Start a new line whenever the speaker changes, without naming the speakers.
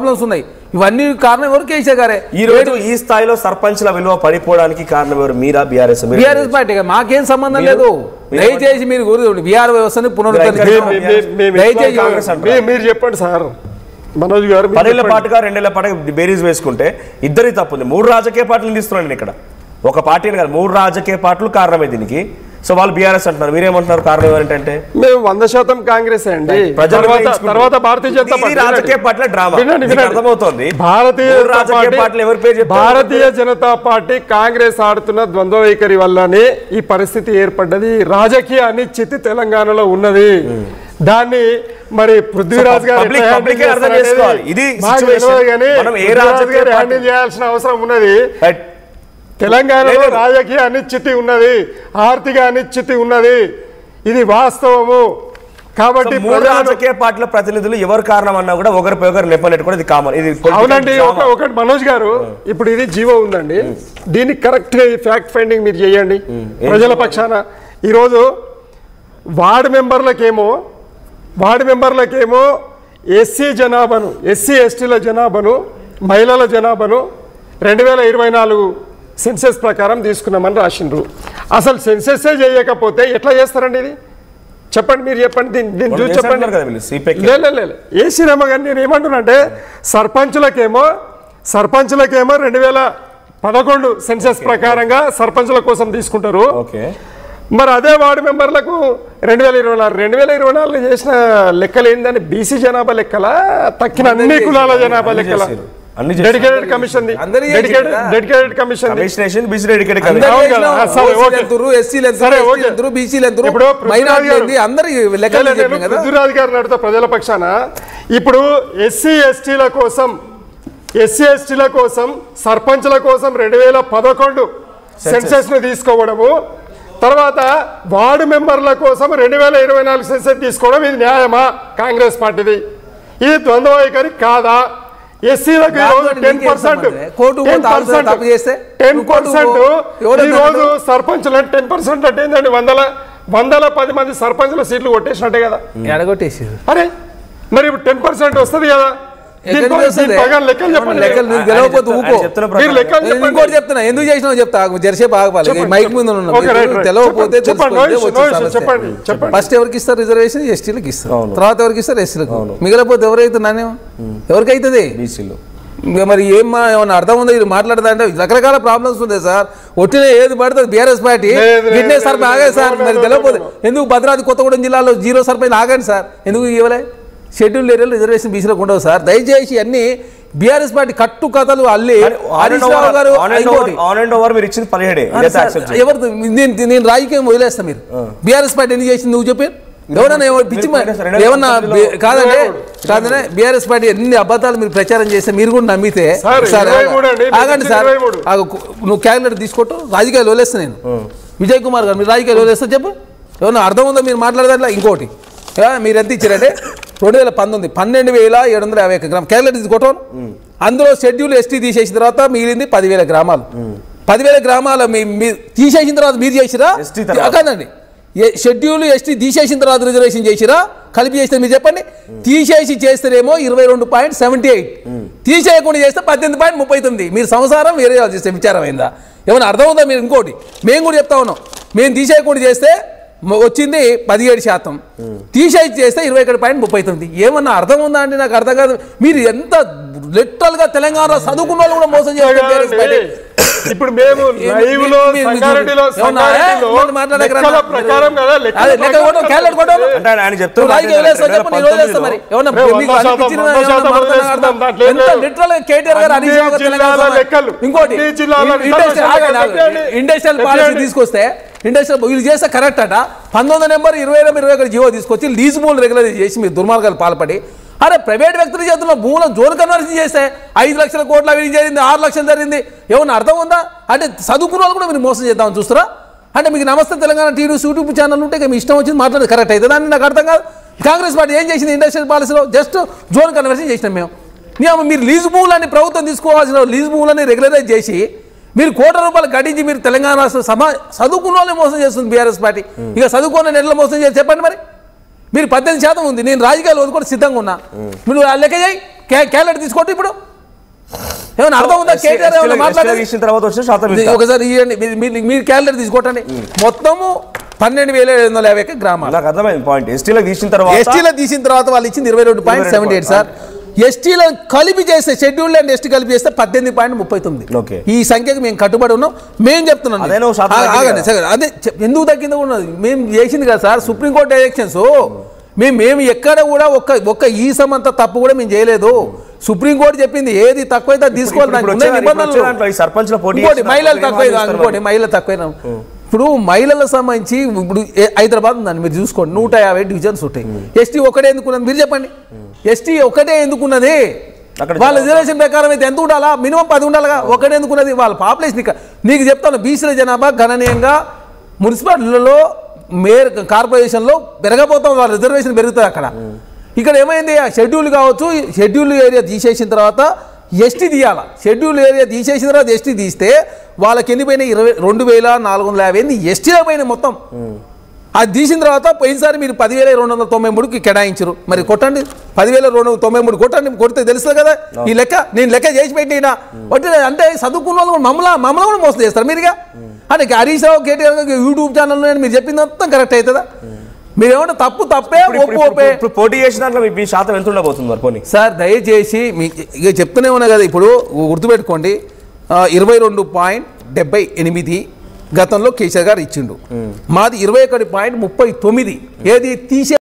Problems ఉన్నాయి. ఇవన్నీ కారణం ఎవరు? కేసీఆర్ గారే.
ఈ రోజు ఈ స్థాయిలో సర్పంచ్ల విలువ పడిపోవడానికి కారణం ఎవరు? మీరా? BRS
party. మాకేం సంబంధం లేదు. దయచేసి మీరు బీఆర్ వ్యవస్థని
మీరు చెప్పండి సార్. మనోజ్ గారు
10 ఏళ్ల పాటుగా 2 ఏళ్ల పాటుగా బేరీజ్ వేసుకుంటే ఇద్దరి తప్పుంది. 3 రాజకీయ పార్టీలు తీస్తున్నాను ఇక్కడ, ఒక పార్టీని కాదు, 3 రాజకీయ పార్టీలు కారణమే దీనికి. సో వాళ్ళు బీఆర్ఎస్ అంటున్నారు, మీరేమంటున్నారు? కారణం ఏంటంటే
మేము 100% కాంగ్రెస్ అండి. తర్వాత భారతీయ జనతా పార్టీ
రాజకీయ పార్టీల డ్రామా అర్థమవుతోంది.
భారతీయ జనతా పార్టీ కాంగ్రెస్ ఆడుతున్న ద్వంద్వ వైఖరి వల్లనే ఈ పరిస్థితి ఏర్పడ్డది. రాజకీయ అనిశ్చితి తెలంగాణలో ఉన్నది. దాన్ని మరి పృథ్వీరాజ్ గారు హ్యాండిల్ చేయాల్సిన అవసరం ఉన్నది. తెలంగాణలో రాజకీయ అనిశ్చితి ఉన్నది, ఆర్థిక అనిశ్చితి ఉన్నది, ఇది వాస్తవము. కాబట్టి
3 రాజకీయ పార్టీల ప్రతినిధులు ఎవరు కారణం అన్నా కూడా ఒకరిపై ఒకరు నెప్పనట్టు కూడా ఇది కామన్. ఇది
అవునండి. ఒకటి మనోజ్ గారు, ఇప్పుడు ఇది జీవో ఉందండి, దీన్ని కరెక్ట్ గా ఫ్యాక్ట్ ఫైండింగ్ మీరు చేయండి ప్రజల పక్షాన. ఈరోజు వార్డు మెంబర్లకేమో ఎస్సీ జనాభాను, ఎస్సీ ఎస్టీల జనాభాను, మహిళల జనాభాను 2024 సెన్సెస్ ప్రకారం తీసుకున్నామని రాసిండ్రు. అసలు సెన్సెస్ చేయకపోతే ఎట్లా చేస్తారండి? ఇది చెప్పండి, మీరు చెప్పండి. దీన్ని చూసి చెప్పండి. లేదు ఏసీ రమ్మ గారు, నేను ఏమంటున్నానంటే సర్పంచులకేమో 2011 సెన్సెస్ ప్రకారంగా సర్పంచుల కోసం తీసుకుంటారు. మరి అదే వార్డు మెంబర్లకు 2024 చేసిన లెక్కలు ఏంటంటే బీసీ జనాభా లెక్కల, తక్కిన అన్ని కులాల జనాభా లెక్కల, డెడికేటెడ్ కమిషన్ పృథ్వీరాజ్ గారు నడుతా ప్రజల పక్షాన. ఇప్పుడు ఎస్సీ ఎస్టీల కోసం సర్పంచ్ల కోసం 2011 సెన్సెస్ ను తీసుకోవడము, తర్వాత వార్డు మెంబర్ల కోసం 2024 సెన్సెస్ తీసుకోవడం, ఇది న్యాయమా? కాంగ్రెస్ పార్టీది ఇది ద్వంద్వ వైఖరి కాదా? ఎస్సీలకు ఈరోజు 10% ఈరోజు సర్పంచులు 10% అంటే ఏంటండి? 110 మంది సర్పంచుల సీట్లు కొట్టేసినట్టే కదా. అరే మరి ఇప్పుడు 10% వస్తుంది కదా.
ఎందుకు చెప్తున్నా, ఎందుకు చేసినా చెప్తా, జరసేపు ఆగపాలి. మైక్ ముందు తెలవకపోతే ఫస్ట్ ఎవరికి ఇస్తారు? రిజర్వేషన్ ఎస్టీలకు ఇస్తారు, తర్వాత ఎవరికి ఇస్తారు? ఎస్సీలకు. మిగిలిపోతే ఎవరైతే నాణ్యం ఎవరికైతుంది? బీసీలో. మరి ఏమన్నా అర్థం ఉందో ఇది మాట్లాడదా అంటే? రకరకాల ప్రాబ్లమ్స్ ఉన్నాయి సార్. ఒట్టినే ఏది పడుతుంది బీఆర్ఎస్ పార్టీ గిట్నే సర్పంచ్ ఆగాయి సార్. మరి తెలియకపోతే ఎందుకు భద్రాద్రి కొత్తగూడెం జిల్లాలో 0 సర్పంచ్ ఆగండి సార్? ఎందుకు ఇవ్వలే? షెడ్యూల్ ఏరియాలో రిజర్వేషన్ బీసీలకు ఉండవు సార్. దయచేసి అన్ని బీఆర్ఎస్ పార్టీ కట్టు కథలు అల్లి ఎవరు? నేను రాజకీయం వదిలేస్తా. మీరు బీఆర్ఎస్ పార్టీ ఎన్ని చేసింది నువ్వు చెప్పి ఎవరన్నా పిచ్చి ఏమన్నా కాదంటే బీఆర్ఎస్ పార్టీ ఎన్ని అబద్ధాలు మీరు ప్రచారం చేస్తే మీరు కూడా నమ్మితే ఆగండి సార్. నువ్వు క్యాలెండర్ తీసుకోవటం రాజకీయాలు వదిలేస్తా. నేను విజయ్ కుమార్ గారు మీరు రాజకీయాలు వదిలేస్తా చెప్పు. ఏమన్నా అర్థం ఉందో మీరు మాట్లాడదా? ఇంకోటి మీరు ఎంత ఇచ్చారంటే 2019 12,751 గ్రామాలు క్యాలెండర్ తీసుకోవటం. అందులో షెడ్యూల్ ఎస్టీ తీసేసిన తర్వాత మిగిలింది 10,000 గ్రామాలు. 10,000 గ్రామాలు తీసేసిన తర్వాత మీరు చేసిరా? కాదండి, షెడ్యూల్ ఎస్టీ తీసేసిన తర్వాత రిజర్వేషన్ చేసిరా? కలిపి చేస్తే మీరు చెప్పండి. తీసేసి చేస్తేనేమో 22.78, తీసేయకుండా చేస్తే 18.39. మీరు సంసారం వేరే చేస్తే విచారం అయిందా? ఏమైనా అర్థం ఉందా? మీరు ఇంకోటి మేము కూడా చెప్తా ఉన్నాం. మేము తీసేయకుండా చేస్తే వచ్చింది 17%, తీసేసి చేస్తే 21.39. ఏమన్నా అర్థం ఉందా అండి? నాకు అర్థం కాదు. మీరు ఎంత లిటరల్ గా తెలంగాణ చదువుకున్న వాళ్ళు కూడా మోసం చేస్తారు.
ఇప్పుడు మేము
ఇంకోటి ఇండస్ట్రియల్ పాలసీ తీసుకొస్తే ఇండస్ట్రియల్ వీళ్ళు చేస్తే కరెక్ట్ అట. 19 నెంబర్ 2021 జీవో తీసుకొచ్చి లీజ్ భూములు రెగ్యులైజ్ చేసి మీరు దుర్మార్గాలు పాల్పడి, అరే ప్రైవేట్ వ్యక్తులు చేస్తున్న భూములను జోన్ కన్వర్షన్ చేస్తే 5 లక్షల కోట్ల అవినీతి జరిగింది, 6 లక్షలు జరిగింది. ఏమన్నా అర్థం ఉందా? అంటే చదువుకున్న వాళ్ళు కూడా మీరు మోసం చేద్దామని చూస్తారా? అంటే మీకు నమస్తే తెలంగాణ టీవీ యూట్యూబ్ ఛానల్ ఉంటే మీ ఇష్టం వచ్చింది మాట్లాడేది కరెక్ట్ అవుతుందా అని నాకు అర్థం కాదు. కాంగ్రెస్ పార్టీ ఏం చేసింది? ఇండస్ట్రియల్ పాలసీలో జస్ట్ జోన్ కన్వర్షన్ చేసినాం మేము. మీరు లీజు భూములని ప్రభుత్వం తీసుకోవాల్సిన లీజు భూములని రెగ్యులరైజ్ చేసి మీరు ₹1 కోట్ల గడించి మీరు తెలంగాణ చదువుకున్న వాళ్ళని మోసం చేస్తుంది బీఆర్ఎస్ పార్టీ. ఇక చదువుకున్న నెలలు మోసం చేసి చెప్పండి. మరి మీరు 18% ఉంది. నేను రాజకీయాలు వదుకొని సిద్ధంగా ఉన్నా. మీరు లెక్క చేయి. క్యాలెండర్ తీసుకోండి ఇప్పుడు ఏమైనా అర్థం ఉందా కేటీఆర్ ఒకసారి మీరు క్యాలెండర్ తీసుకోవటండి మొత్తము 12,750 గ్రామాలు
నాకు అర్థమైంది పాయింట్ ఎస్టీలో తీసిన
తర్వాత వాళ్ళు ఇచ్చింది 22.78 సార్ ఎస్టీలో కలిపి చేస్తే షెడ్యూల్ అండ్ ఎస్టీ కలిపి చేస్తే 18.39 ఈ సంఖ్యకు మేము కట్టుబడి ఉన్నాం మేము చెప్తున్నాం అదే ఎందుకు తగ్గిందో ఉన్నది మేము చేసింది కదా సార్ సుప్రీంకోర్టు డైరెక్షన్స్ మేము ఎక్కడ కూడా ఒక్క ఈ సమంత తప్పు కూడా మేము చేయలేదు సుప్రీంకోర్టు చెప్పింది ఏది తక్కువైతే తీసుకోవాలి మహిళలు తక్కువ ఇప్పుడు మహిళలకు సంబంధించి ఇప్పుడు హైదరాబాద్ ఉందండి మీరు చూసుకోండి 150 డివిజన్స్ ఉంటాయి ఎస్టీ ఒకటే ఎందుకున్నది మీరు చెప్పండి ఎస్టీ ఒకటే ఎందుకున్నది వాళ్ళ రిజర్వేషన్ ప్రకారం అయితే ఎంత ఉండాలా మినిమం 10 ఉండాలిగా ఒకటే ఎందుకున్నది వాళ్ళ పాపులేషన్ నీకు చెప్తాను బీసీల జనాభా గణనీయంగా మున్సిపాలిటీలలో మేయర్ కార్పొరేషన్లో పెరగబోతాం వాళ్ళ రిజర్వేషన్ పెరుగుతుంది అక్కడ ఇక్కడ ఏమైంది షెడ్యూల్ కావచ్చు షెడ్యూల్ ఏరియా తీసేసిన తర్వాత ఎస్టీ తీయాల షెడ్యూల్ ఏరియా తీసేసిన తర్వాత ఎస్టీ తీస్తే వాళ్ళకి ఎన్ని పోయినాయి 22,450 ఎస్టీలో పోయినాయి మొత్తం అది తీసిన తర్వాత పోయినసారి మీరు 10,293కి కేటాయించారు మరి కొట్టండి 10,293 కొట్టండి కొడితే తెలుస్తుంది కదా ఈ లెక్క నేను లెక్క చేసి పెట్టినా అంటే చదువుకున్న వాళ్ళు మమ్మల్ని కూడా మోసం చేస్తారు మీరుగా అంటే హరీష్ రావు కేటీఆర్ యూట్యూబ్ ఛానల్లో మీరు చెప్పింది మొత్తం కరెక్ట్ అవుతుందా మీరేమంటే తప్పే
ఇప్పుడు పోటీ చేసిన దాంట్లో మీ శాతం ఎంత ఉండబోతుంది మరి పోనీ
సార్ దయచేసి ఇక చెప్తూనే ఉన్నా కదా ఇప్పుడు గుర్తుపెట్టుకోండి 22.78 గతంలో కేసీఆర్ గారు ఇచ్చిండు మాది 21.39 ఏది తీసే